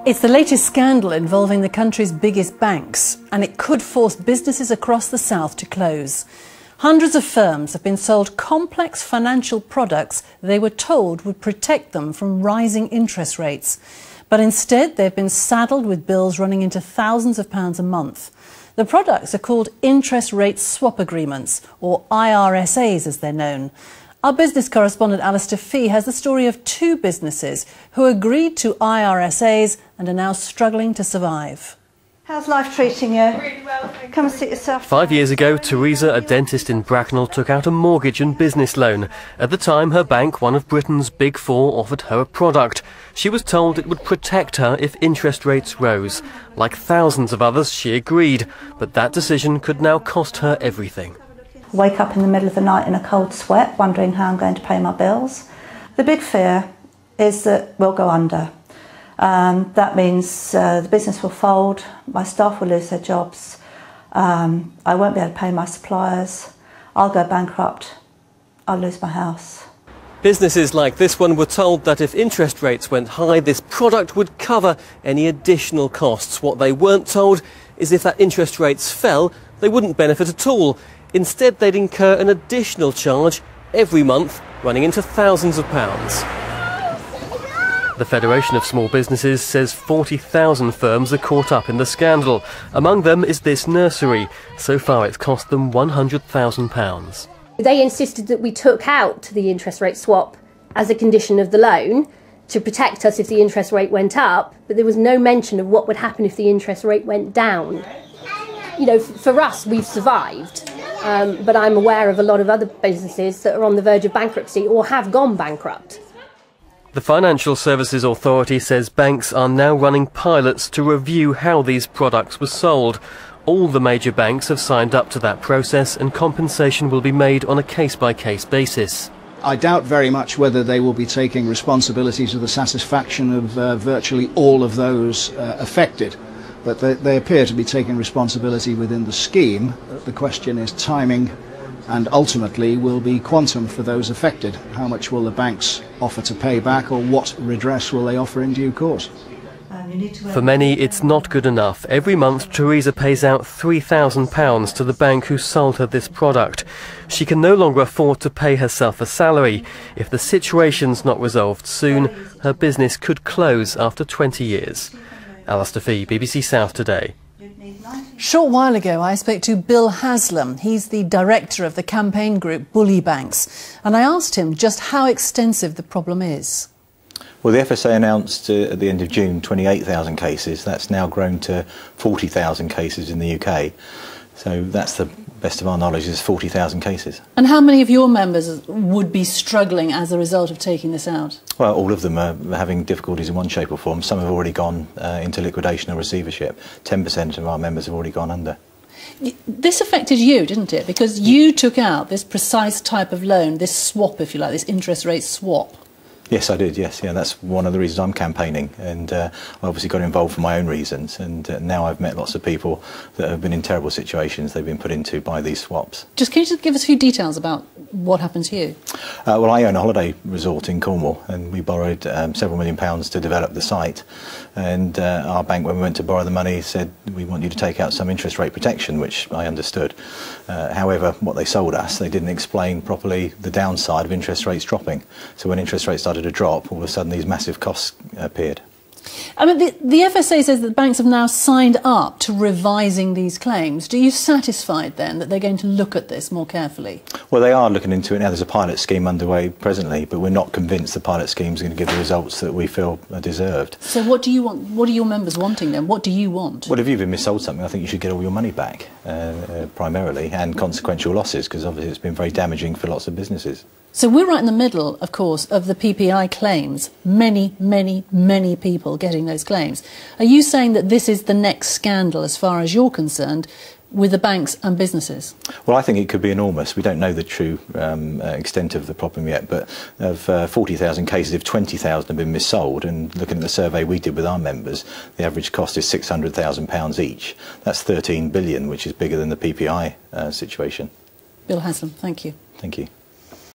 It's the latest scandal involving the country's biggest banks, and it could force businesses across the south to close. Hundreds of firms have been sold complex financial products they were told would protect them from rising interest rates. But instead, they've been saddled with bills running into thousands of pounds a month. The products are called interest rate swap agreements, or IRSAs as they're known. Our business correspondent Alistair Fee has the story of two businesses who agreed to IRSAs and are now struggling to survive. How's life treating you? Really well, thank you. Come and sit yourself. 5 years ago, Teresa, a dentist in Bracknell, took out a mortgage and business loan. At the time, her bank, one of Britain's big four, offered her a product. She was told it would protect her if interest rates rose. Like thousands of others, she agreed, but that decision could now cost her everything. Wake up in the middle of the night in a cold sweat, wondering how I'm going to pay my bills. The big fear is that we'll go under. That means the business will fold, my staff will lose their jobs, I won't be able to pay my suppliers, I'll go bankrupt, I'll lose my house. Businesses like this one were told that if interest rates went high, this product would cover any additional costs. What they weren't told is if that interest rates fell, they wouldn't benefit at all. Instead, they'd incur an additional charge every month, running into thousands of pounds. The Federation of Small Businesses says 40,000 firms are caught up in the scandal. Among them is this nursery. So far, it's cost them £100,000. They insisted that we took out the interest rate swap as a condition of the loan to protect us if the interest rate went up, but there was no mention of what would happen if the interest rate went down. You know, for us, we've survived, but I'm aware of a lot of other businesses that are on the verge of bankruptcy or have gone bankrupt. The Financial Services Authority says banks are now running pilots to review how these products were sold. All the major banks have signed up to that process, and compensation will be made on a case-by-case basis. I doubt very much whether they will be taking responsibility to the satisfaction of virtually all of those affected. But they appear to be taking responsibility within the scheme. The question is timing, and ultimately will be quantum for those affected. How much will the banks offer to pay back, or what redress will they offer in due course? For many, it's not good enough. Every month, Teresa pays out £3,000 to the bank who sold her this product. She can no longer afford to pay herself a salary. If the situation's not resolved soon, her business could close after 20 years. Alistair Fee, BBC South Today. A short while ago, I spoke to Bill Haslam. He's the director of the campaign group Bully Banks, and I asked him just how extensive the problem is. Well, the FSA announced at the end of June 28,000 cases. That's now grown to 40,000 cases in the UK. So that's the best of our knowledge, is 40,000 cases. And how many of your members would be struggling as a result of taking this out? Well, all of them are having difficulties in one shape or form. Some have already gone into liquidation or receivership. 10% of our members have already gone under. This affected you, didn't it? Because you took out this precise type of loan, this swap, if you like, this interest rate swap. Yes, I did, yes. Yeah, that's one of the reasons I'm campaigning, and I obviously got involved for my own reasons, and now I've met lots of people that have been in terrible situations they've been put into by these swaps. Can you just give us a few details about what happened to you? Well, I own a holiday resort in Cornwall, and we borrowed several £1 million to develop the site, and our bank, when we went to borrow the money, said, we want you to take out some interest rate protection, which I understood. However, what they sold us, they didn't explain properly the downside of interest rates dropping. So when interest rates started to drop, all of a sudden these massive costs appeared. I mean, the FSA says that the banks have now signed up to revising these claims. Do you satisfied then that they're going to look at this more carefully? Well, they are looking into it now. There's a pilot scheme underway presently, but we're not convinced the pilot scheme is going to give the results that we feel are deserved. So what do you want? What are your members wanting then? What do you want? Well, if you've been missold something, I think you should get all your money back, primarily, and consequential losses, because obviously it's been very damaging for lots of businesses. So we're right in the middle, of course, of the PPI claims. Many, many, many people getting those claims. Are you saying that this is the next scandal, as far as you're concerned, with the banks and businesses? Well, I think it could be enormous. We don't know the true extent of the problem yet, but of 40,000 cases, if 20,000 have been missold, and looking at the survey we did with our members, the average cost is £600,000 each. That's 13 billion, which is bigger than the PPI situation. Bill Haslam, thank you. Thank you.